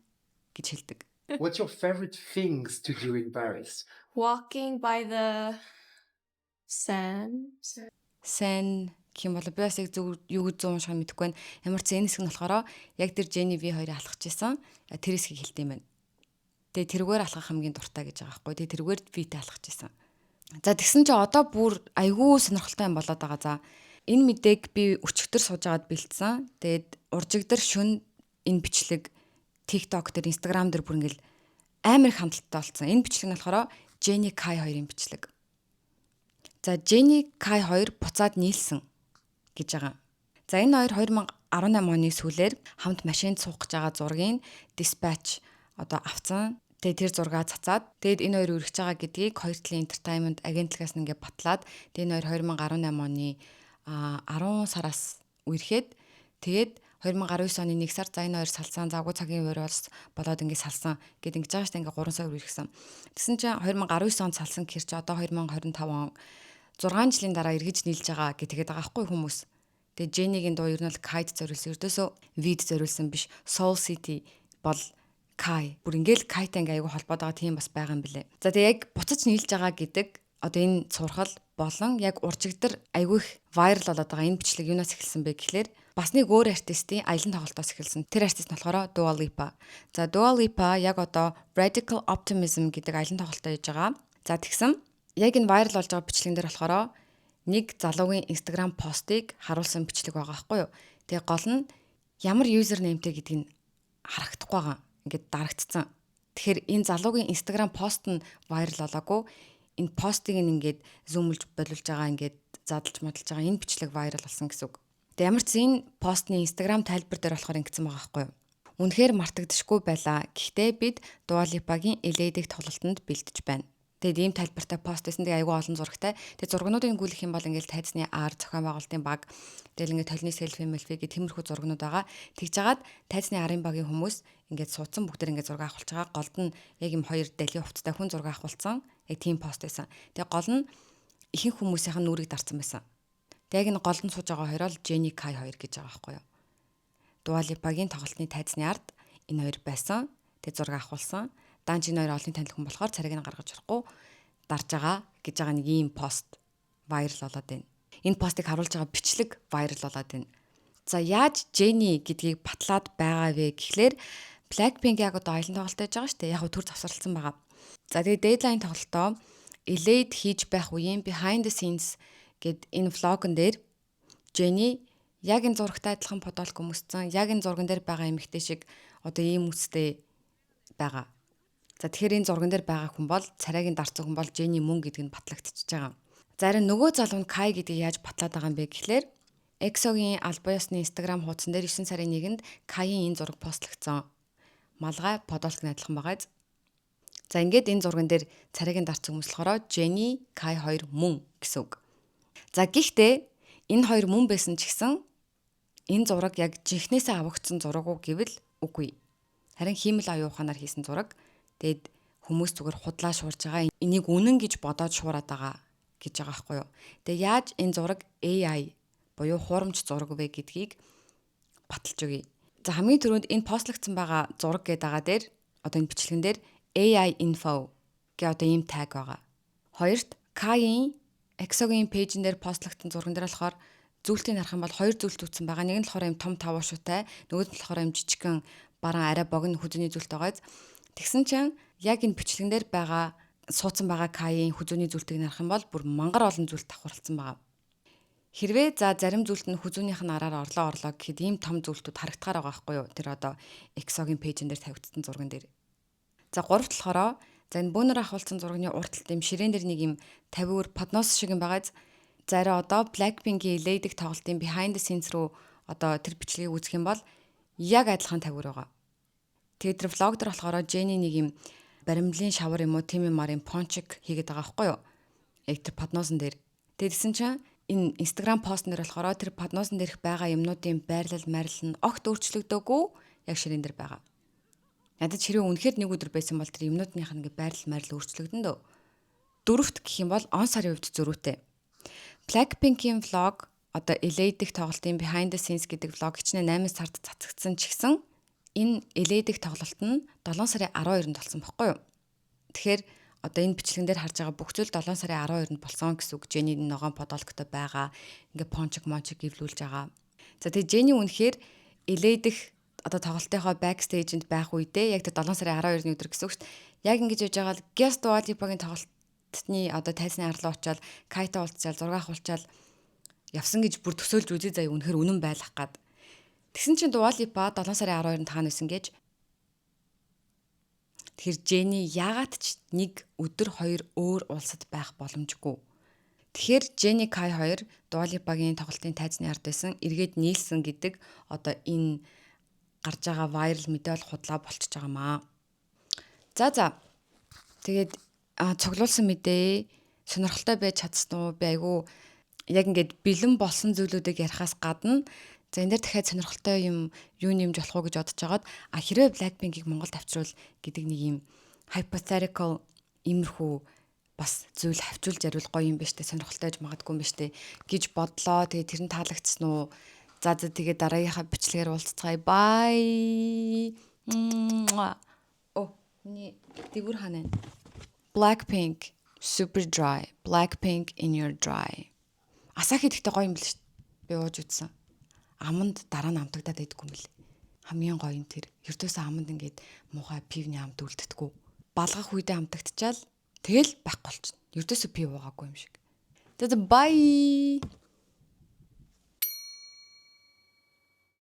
гэж хэлдэг. What's your favorite things to do in Paris? Walking by the Seine. Seine гэх юм бол би бас яг зөв юу гэж унших мэдэхгүй байна. Ямар ч энэ хэсэг нь болохоор яг тэр Jenny V 2 алхаж исэн. Тэр хэсгийг хэлдэг юм байна. Тэгээ тэргээр алхах хамгийн дуртай гэж байгаа байхгүй. Тэгээ тэргээр V-тэй алхаж исэн. За тэгсэн чинь одоо бүр айгүй сонирхолтой юм болоод байгаа. За энэ мэдээг би өчигдөр суужгаад бэлдсэн. Тэгээд уржигдөр шүн энэ бичлэг TikTok дээр Instagram дээр бүр ингээл амар их хандлттай болсон. Энэ бичлэг нь болохоор Jenny Kai 2-ын бичлэг. За Jenny Kai 2 буцаад нийлсэн гэж байгаа. За энэ хоёр 2018 оны сүүлээр хамт машинд суух гэж байгаа зургийг Dispatch одоо авцсан. Тэгээд тэр зургаа цацаад тэгээд энэ хоёр үргэж байгаа гэдгийг хоёр талын entertainment агентлагаас нэгээ батлаад тэгээд энэ хоёр 2018 оны 10 сараас үерхэд тэгээд 2019 оны 1 сар за энэ хоёр салсан завгүй цагийн үеэр болоод ингэ салсан гэд ингэж байгаа штэ ингээ 3 сар үргэлжсэн. Тэгсэн чинь 2019 онд салсан гэхэр чи одоо 2025 он 6 жилийн дараа эргэж нийлж байгаа гэдэг байгаа байхгүй хүмүүс. Тэгээ Jenny-гийн дуу ер нь л Kite зориулсан. Ердөөсөө Vid зориулсан биш. Soul City бол Kai. Бүр ингээл Kite ингээ айгу холбоод байгаа тийм бас байгаа юм билэ. За тэгээ яг буцаж нийлж байгаа гэдэг одоо энэ сурхал болон яг уржигдэр айгүй их viral болоод байгаа энэ бичлэг юунаас эхэлсэн бэ гэхлээр бас нэг өөр артистийн аялан тоглолтоос эхэлсэн. Тэр артист нь болохоор Dua Lipa. За Dua Lipa яг одоо Radical Optimism гэдэг аялан тоглолтоо хийж байгаа. За тэгсэн яг энэ viral болж байгаа бичлэгэн дээр болохоор нэг залуугийн Instagram постыг харуулсан бичлэг байгаа байхгүй юу. Тэгээ гол нь ямар user nameтэй гэдгийг харагдахгүй байгаа. Ингээд дарагдцсан. Тэгэхээр энэ залуугийн Instagram пост нь viral болоогүй. Энэ постыг ингээд зүүмлж болуулж байгаа ингээд задлж модалж байгаа энэ бичлэг viral болсон гэсэн үг. Тэгээ ямар ч энэ постны Instagram тайлбар дээр болохоор ингэсэн байгаа байхгүй юу. Үнэхээр мартагдашгүй байлаа. Гэхдээ бид Dua Lipa-гийн LA дэх тоглолтод бэлдэж байна. Тэгээд ийм тайлбартай пост байсан. Тэгээ айгүй олон зурагтай. Тэгээд зургнуудыг гүйлэх юм бол ингээд тайзны ар зохион байгуулалтын баг тэгэл ингээд толны селфи мэлфи гэх тиймэрхүү зургнууд байгаа. Тэгж жагаад тайзны арын багийн хүмүүс ингээд суудсан бүгдээр ингээд зураг авахулж байгаа. Голд нь яг юм хоёр дэлхийн хувцастай хүн зураг авахулсан. Яг тийм пост байсан. Тэгээ гол нь ихэнх хүмүүсийнх нь нүрийг дарсан байсан. Тэгээ яг энэ голд нь сууж байгаа хоёр бол Jenny Kai 2 гэж байгаа байхгүй юу. Dua Lipa-гийн тоглолтны тайзны ард энэ хоёр байсан. Тэгээ зураг авахулсан. Данж энэ хоёр олон танил хүн болохоор царайг нь гаргаж орохгүй дарж байгаа гэж байгаа нэг ийм пост viral болоод байна. Энэ постыг харуулж байгаа бичлэг viral болоод байна. За яаж Jenny гэдгийг батлаад байгаа вэ гэхлээр Blackpink яг одоо аялын тоглолт хийж байгаа шүү дээ. Яг төр завсарласан байгаа. За тэгээ deadline тоглолтоо LA-д хийж байх үеийн behind the scenes гэд энэ влогон дээр Jenny яг энэ зурагтай адилхан подолк өмссөн. Яг энэ зурган дээр байгаа эмэгтэй шиг одоо ийм үстэй байгаа. За тэгэхээр энэ зурган дээр байгаа хүн бол царайгийн дарцсан хүн бол Jenny мөн гэдг нь батлагдчихж байгаа. За харин нөгөө залуу нь Kai гэдгийг яаж батлаад байгаа юм бэ гэхлээр EXO-гийн албан ёсны Instagram хуудсан дээр 9 сарын 1-нд Kai-ийн энэ зураг постлогдсон. Малгай подолк адилхан байгаа. За ингээд энэ зурган дээр царайгийн дарцсан хүмүүс болохоор Jenny, Kai хоёр мөн гэсэн үг. За гэхдээ энэ хоёр мөн байсан ч гэсэн энэ зураг яг жинхнээсээ авагдсан зураг уу гэвэл үгүй. Харин хиймэл аюу ухаанаар хийсэн зураг. Тэгэд хүмүүс зүгээр худлаа шуурж байгаа. Энийг үнэн гэж бодоод шуураад байгаа гэж байгаа байхгүй юу. Тэгээ яаж энэ зураг AI буюу хуурамч зураг вэ гэдгийг баталж өгье. За хамгийн түрүүнд энэ постлогдсон байгаа зураг гэдэг байгаа дээр одоо энэ бичлэгэн дээр AI info гэх одоо ийм таг байгаа. Хоёрт Kai-ийн EXO-гийн пэйжэн дээр постлогдсон зурган дээр болохоор зүйлтийг харах юм бол хоёр зүйлт үүссэн байгаа. Нэг нь болохоор ийм том тавуу шуутай, нөгөөд нь болохоор ийм жижигхэн бараан арай богино хүзүүний зүйлт байгааз. Тэгсэн чинь яг энэ бичлэгэн дээр байгаа суудсан байгаа Kai-ийн хүзүүний зүйлтийг харах юм бол бүр мангар олон зүйлт давхарлцсан байгаа. Хэрвээ за зарим зүйлт нь хүзүүнийх нь араар орлоо гэхэд ийм том зүйлтүүд харагдахаар байгаа байхгүй юу? Тэр одоо EXO-гийн пэйжэн дээр тавигдсан зурган дээр. За гуравт болохоор за энэ бөөнөр ахуулсан зургийн урталт юм ширээн дээр нэг юм 50 өр поднос шиг юм байгааз. За арай одоо Blackpink-ийн LA-дэг тоглолтын behind the scenes руу одоо тэр бичлэгийг үзэх юм бол яг адилхан 50 өр байгаа. Тэгээд тэр влог дээр болохоор Jenny нэг юм баримлын шавар юм уу тийм юмар юм пончик хийгээд байгаа байхгүй юу? Яг тэр подносон дээр. Тэгсэн чинь энэ Instagram постн дээр болохоор тэр подносон дээрх байгаа юмнуудын байрлал нь огт өөрчлөгдөөгүй яг ширээн дээр байгаа. Ядаж хэрэг үнэхээр нэг өдөр байсан бол тэр юмнуудынх нь байрлал өөрчлөгдөн дөө. Дөрөвт гэх юм бол он сарын хувьд зөрүүтэй. Blackpink-ийн влог одоо LA дэх тоглолтын behind the scenes гэдэг влог хичнээн 8 сард цацагдсан ч гэсэн энэ LA дэх тоглолт нь 7 сарын 12-нд болсон байхгүй юу? Тэгэхээр одоо энэ бичлэгэн дээр харж байгаа бүх зүйл 7 сарын 12-нд болсон гэсэн үг. Jenny ногоон подолктой байгаа. Ингээ пончик ивлүүлж байгаа. За тэгээ Jenny үнэхээр LA дэх одоо тоглолтынхоо backstage-д байх үедээ яг тэр 7 сарын 12-ны өдөр гэсэн үг шүү дээ. Яг ингэж яж байгаа л Guest Dua Lipa-гийн тоглолтны одоо тайзны арлаа очиад Kai-тай уулзчаал зураг авахулчаал явсан гэж бүр төсөөлж үзье заяа үнэхээр үнэн байлах гад. Тэгсэн чинь Dua Lipa 7 сарын 12-нд таана байсан гэж. Тэр Jenny яагаад ч нэг өдөр хоёр өөр улсад байх боломжгүй. Тэгэхээр Jenny Kai хоёр Dua Lipa-гийн тоглолтын тайзны ард байсан эргээд нийлсэн гэдэг одоо энэ гарч байгаа viral мэдээ бол худлаа болчихж байгаа маа. За. Тэгээд цуглуулсан мэдээ сонирхолтой байж чадсан уу? Би айгүй яг ингээд бэлэн болсон зүйлүүдийг ярихаас гадна за энэ дээр дахиад сонирхолтой юм юу нэмж болох уу гэж бодож байгаад хэрвээ Blackpink-ийг Монголд авчруул гэдэг нэг юм hypothetical иймэрхүү бас зүйл хавчуулж яривал гоё юм биш үү? Сонирхолтой байж магадгүй юм биш үү гэж бодлоо. Тэгээд тэр нь таалагдсан уу? За тэгээд дараагийнхаа бичлэгээр уулзцгаая. Bye. Миний дэвгүр ханаа. Blackpink super dry. Blackpink in your dry. Асахи гэхдээ гоё юм бэл шүү дээ. Би ууж үзсэн. Аманд дараа нь амтагдаад байдгүй юм бэл. Хамгийн гоё юм тэр. Ердөөсөө аманд ингээд муухай пивний амт үлддэггүй. Балгах үедээ амтагдчихаал тэгэл байхгүй болчихно. Ердөөсөө пив уугаагүй юм шиг. За bye.